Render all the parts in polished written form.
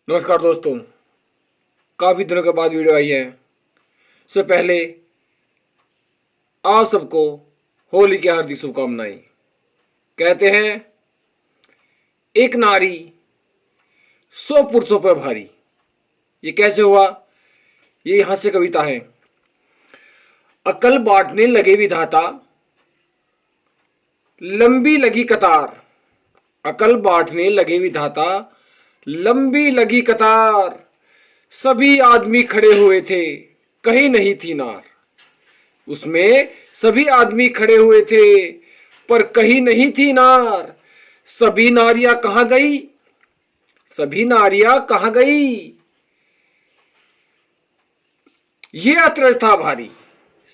नमस्कार दोस्तों, काफी दिनों के बाद वीडियो आई है। इससे पहले आप सबको होली की हार्दिक शुभकामनाएं। कहते हैं एक नारी 100 पुरुषों पर भारी। ये कैसे हुआ? ये यहां से कविता है। अकल बांटने लगे विधाता, लंबी लगी कतार। अकल बांटने लगे विधाता, लंबी लगी कतार। सभी आदमी खड़े हुए थे, कहीं नहीं थी नार। उसमें सभी आदमी खड़े हुए थे, पर कहीं नहीं थी नार। सभी नारियां कहां गई? सभी नारियां कहां गई? ये अचरज था भारी।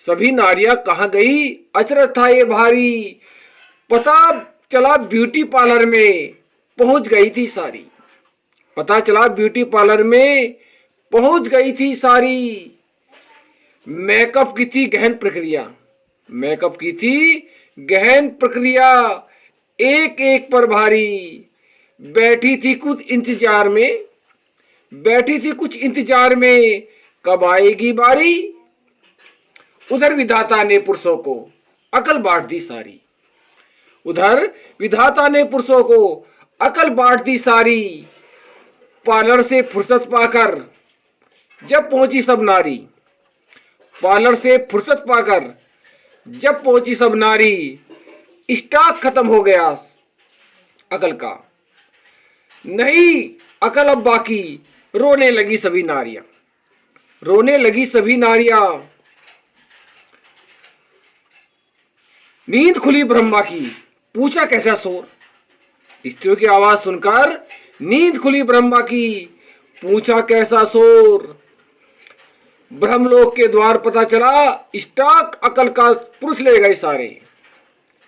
सभी नारियां कहां गई? अचरज था ये भारी। पता चला ब्यूटी पार्लर में पहुंच गई थी सारी। पता चला ब्यूटी पार्लर में पहुंच गई थी सारी। मेकअप की थी गहन प्रक्रिया। मेकअप की थी गहन प्रक्रिया, एक एक पर भारी। बैठी थी कुछ इंतजार में, बैठी थी कुछ इंतजार में, कब आएगी बारी। उधर विधाता ने पुरुषों को अकल बांट दी सारी। उधर विधाता ने पुरुषों को अकल बांट दी सारी। पार्लर से फुर्सत पाकर जब पहुंची सब नारी। पार्लर से फुर्सत पाकर जब पहुंची सब नारी। स्टॉक खत्म हो गया अकल का, नहीं अकल अब बाकी। रोने लगी सभी नारियां, रोने लगी सभी नारियां। नींद खुली ब्रह्मा की, पूछा कैसा शोर। स्त्रियों की आवाज सुनकर नींद खुली ब्रह्मा की, पूछा कैसा शोर। ब्रह्मलोक के द्वार पता चला, स्टॉक अकल का पुरुष ले गए सारे।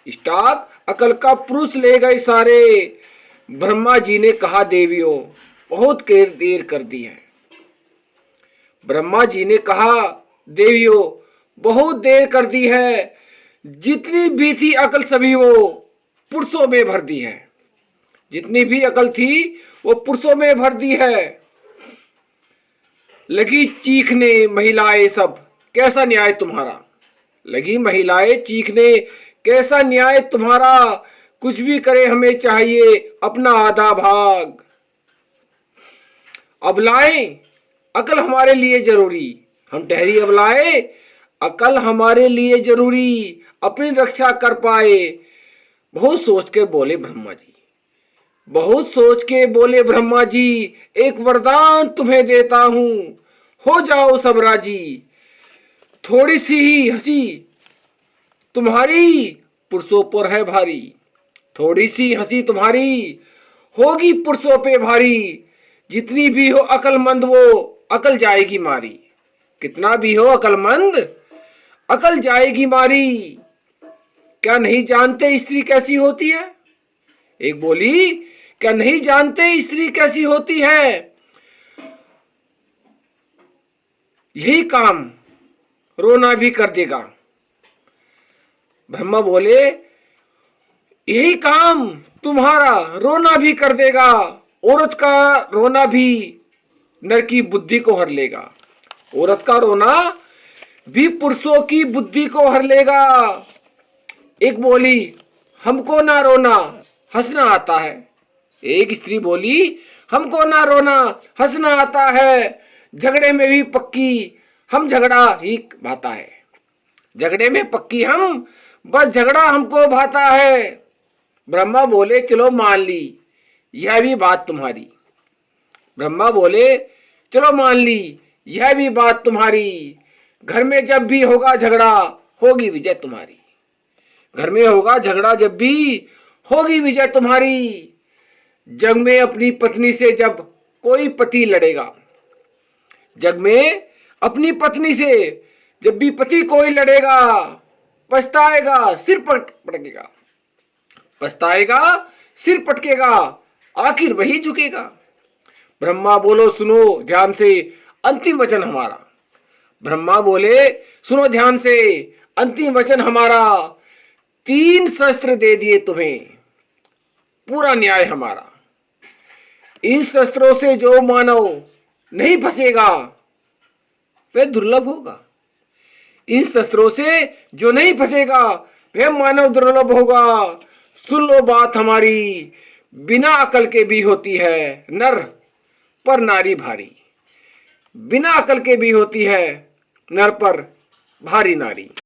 स्टॉक अकल का पुरुष ले गए सारे। ब्रह्मा जी ने कहा देवियों बहुत देर कर दी है। ब्रह्मा जी ने कहा देवियों बहुत देर कर दी है। जितनी भी थी अकल सभी वो पुरुषों में भर दी है। जितनी भी अकल थी वो पुरुषों में भर दी है। लगी चीखने महिलाएं सब, कैसा न्याय तुम्हारा। लगी महिलाएं चीखने, कैसा न्याय तुम्हारा। कुछ भी करे हमें चाहिए अपना आधा भाग। अबलाएं अकल हमारे लिए जरूरी, हम ठहरी अबलाएं अकल हमारे लिए जरूरी। अपनी रक्षा कर पाए। बहुत सोच के बोले ब्रह्मा जी, बहुत सोच के बोले ब्रह्मा जी। एक वरदान तुम्हें देता हूं, हो जाओ सब राजी। थोड़ी सी ही हंसी तुम्हारी पुरुषों पर है भारी। थोड़ी सी हंसी तुम्हारी होगी पुरुषों पे भारी। जितनी भी हो अकलमंद वो अकल जाएगी मारी। कितना भी हो अकलमंद अकल जाएगी मारी। क्या नहीं जानते स्त्री कैसी होती है? एक बोली, क्या नहीं जानते स्त्री कैसी होती है। यही काम रोना भी कर देगा। ब्रह्मा बोले यही काम तुम्हारा रोना भी कर देगा। औरत का रोना भी नर की बुद्धि को हर लेगा। औरत का रोना भी पुरुषों की बुद्धि को हर लेगा। एक बोली हमको ना रोना हंसना आता है। एक स्त्री बोली हमको ना रोना हंसना आता है। झगड़े में भी पक्की हम झगड़ा ही भाता है। झगड़े में पक्की हम बस झगड़ा हमको भाता है। ब्रह्मा बोले चलो मान ली यह भी बात तुम्हारी। ब्रह्मा बोले चलो मान ली यह भी बात तुम्हारी। घर में जब भी होगा झगड़ा होगी विजय तुम्हारी। घर में होगा झगड़ा जब भी होगी विजय तुम्हारी। जग में अपनी पत्नी से जब कोई पति लड़ेगा। जग में अपनी पत्नी से जब भी पति कोई लड़ेगा। पछताएगा सिर पटकेगा। पछताएगा सिर पटकेगा, आखिर वही झुकेगा। ब्रह्मा बोलो सुनो ध्यान से अंतिम वचन हमारा। ब्रह्मा बोले सुनो ध्यान से अंतिम वचन हमारा। 3 शस्त्र दे दिए तुम्हें, पूरा न्याय हमारा। इन शस्त्रों से जो मानव नहीं फंसेगा वह दुर्लभ होगा। इन शस्त्रों से जो नहीं फंसेगा वह मानव दुर्लभ होगा। सुन लो बात हमारी, बिना अकल के भी होती है नर पर नारी भारी। बिना अकल के भी होती है नर पर भारी नारी।